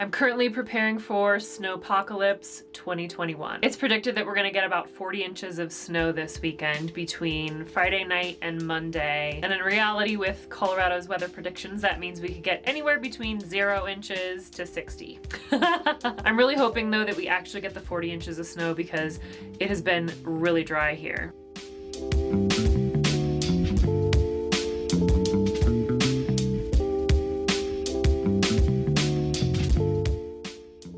I'm currently preparing for snowpocalypse 2021. It's predicted that we're gonna get about 40 inches of snow this weekend between Friday night and Monday. And in reality, with Colorado's weather predictions, that means we could get anywhere between 0 inches to 60. I'm really hoping though that we actually get the 40 inches of snow because it has been really dry here.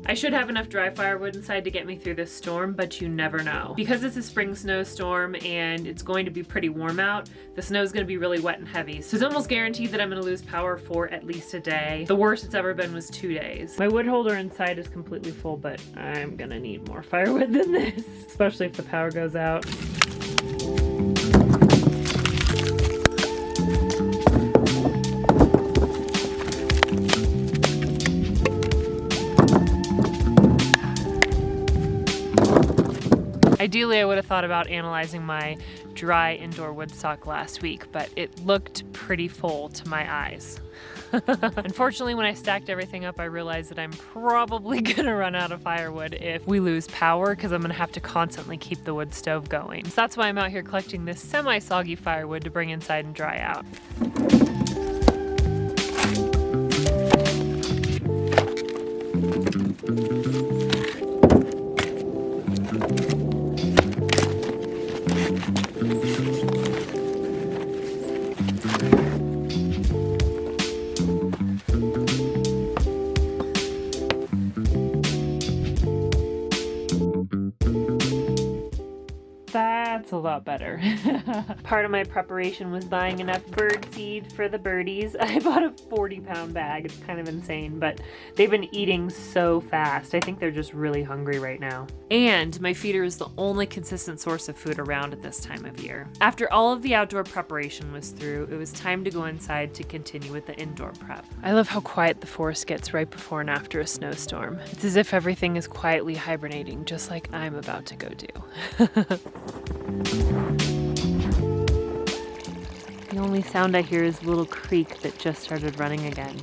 I should have enough dry firewood inside to get me through this storm, but you never know. Because it's a spring snowstorm and it's going to be pretty warm out, the snow is going to be really wet and heavy. So it's almost guaranteed that I'm going to lose power for at least a day. The worst it's ever been was 2 days. My wood holder inside is completely full, but I'm gonna need more firewood than this, especially if the power goes out. Ideally, I would have thought about analyzing my dry indoor wood stock last week, but it looked pretty full to my eyes. Unfortunately, when I stacked everything up, I realized that I'm probably gonna run out of firewood if we lose power, because I'm gonna have to constantly keep the wood stove going. So that's why I'm out here collecting this semi-soggy firewood to bring inside and dry out. That's a lot better. Part of my preparation was buying enough bird seed for the birdies. I bought a 40-pound bag. It's kind of insane, but they've been eating so fast. I think they're just really hungry right now. And my feeder is the only consistent source of food around at this time of year. After all of the outdoor preparation was through, it was time to go inside to continue with the indoor prep. I love how quiet the forest gets right before and after a snowstorm. It's as if everything is quietly hibernating, just like I'm about to go do. The only sound I hear is the little creek that just started running again.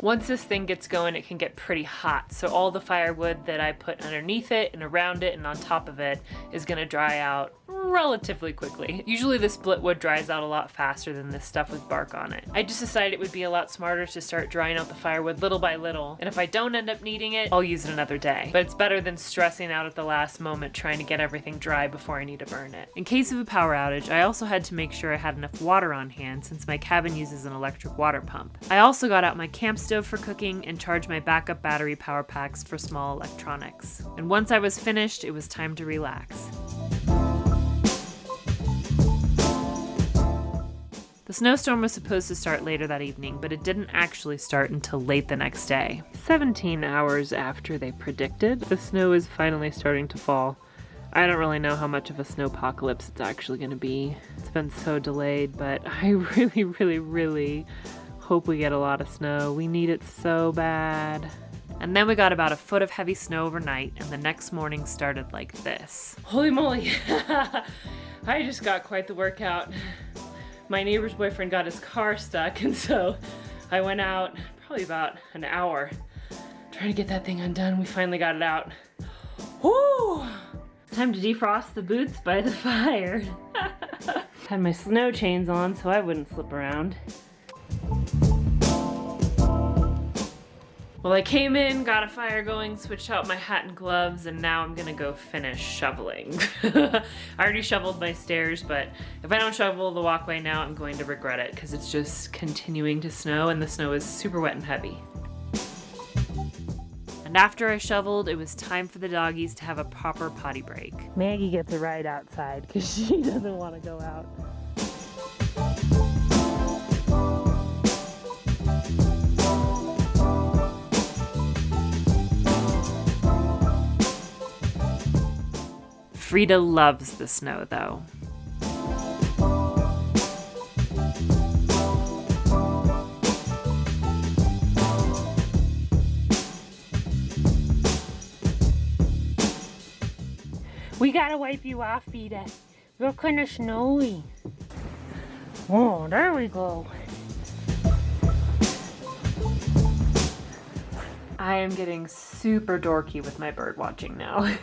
Once this thing gets going, it can get pretty hot, so all the firewood that I put underneath it and around it and on top of it is gonna dry out relatively quickly. Usually the split wood dries out a lot faster than this stuff with bark on it. I just decided it would be a lot smarter to start drying out the firewood little by little, and if I don't end up needing it, I'll use it another day. But it's better than stressing out at the last moment trying to get everything dry before I need to burn it. In case of a power outage, I also had to make sure I had enough water on hand since my cabin uses an electric water pump. I also got out my camp stove for cooking and charged my backup battery power packs for small electronics. And once I was finished, it was time to relax. The snowstorm was supposed to start later that evening, but it didn't actually start until late the next day. 17 hours after they predicted, the snow is finally starting to fall. I don't really know how much of a snowpocalypse it's actually going to be. It's been so delayed, but I really hope we get a lot of snow. We need it so bad. And then we got about a foot of heavy snow overnight, and the next morning started like this. Holy moly! I just got quite the workout. My neighbor's boyfriend got his car stuck, and so I went out probably about an hour trying to get that thing undone. We finally got it out. Woo! It's time to defrost the boots by the fire. Had my snow chains on so I wouldn't slip around. Well, I came in, got a fire going, switched out my hat and gloves, and now I'm gonna go finish shoveling. I already shoveled my stairs, but if I don't shovel the walkway now, I'm going to regret it because it's just continuing to snow and the snow is super wet and heavy. And after I shoveled, it was time for the doggies to have a proper potty break. Maggie gets a ride outside because she doesn't want to go out. Frida loves the snow, though. We gotta wipe you off, Vita. You're kind of snowy. Oh, there we go. I am getting super dorky with my bird watching now.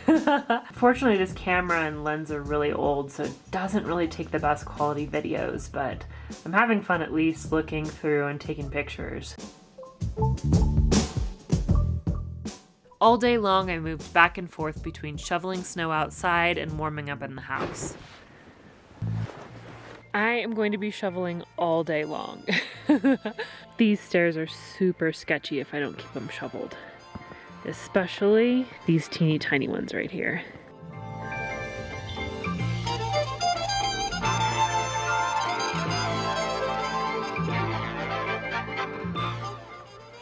Fortunately, this camera and lens are really old, so it doesn't really take the best quality videos, but I'm having fun at least looking through and taking pictures. All day long, I moved back and forth between shoveling snow outside and warming up in the house. I am going to be shoveling all day long. These stairs are super sketchy if I don't keep them shoveled. Especially these teeny tiny ones right here.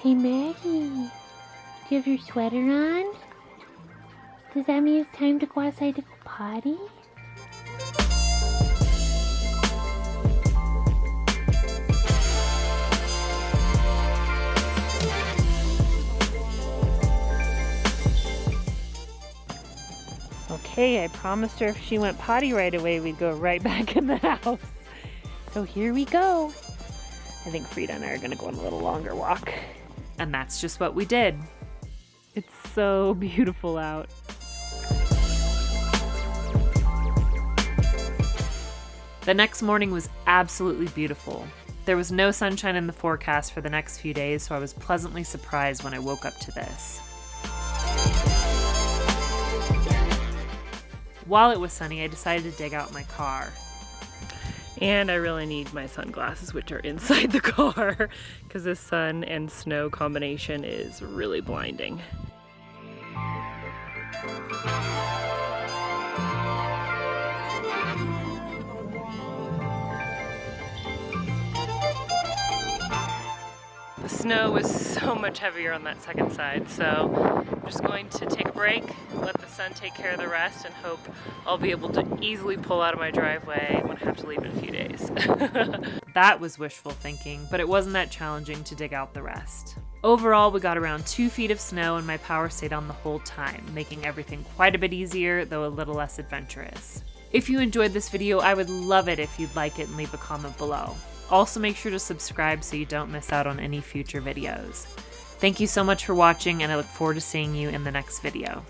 Hey Maggie, do you have your sweater on? Does that mean it's time to go outside to go potty? Okay, I promised her if she went potty right away, we'd go right back in the house. So here we go. I think Frida and I are gonna go on a little longer walk. And that's just what we did. It's so beautiful out. The next morning was absolutely beautiful. There was no sunshine in the forecast for the next few days, so I was pleasantly surprised when I woke up to this. While it was sunny, I decided to dig out my car. And I really need my sunglasses, which are inside the car, because this sun and snow combination is really blinding. The snow was so much heavier on that second side, so I'm just going to take a break, let the sun take care of the rest, and hope I'll be able to easily pull out of my driveway when I have to leave in a few days. That was wishful thinking, but it wasn't that challenging to dig out the rest. Overall, we got around 2 feet of snow and my power stayed on the whole time, making everything quite a bit easier, though a little less adventurous. If you enjoyed this video, I would love it if you'd like it and leave a comment below. Also, make sure to subscribe so you don't miss out on any future videos. Thank you so much for watching, and I look forward to seeing you in the next video.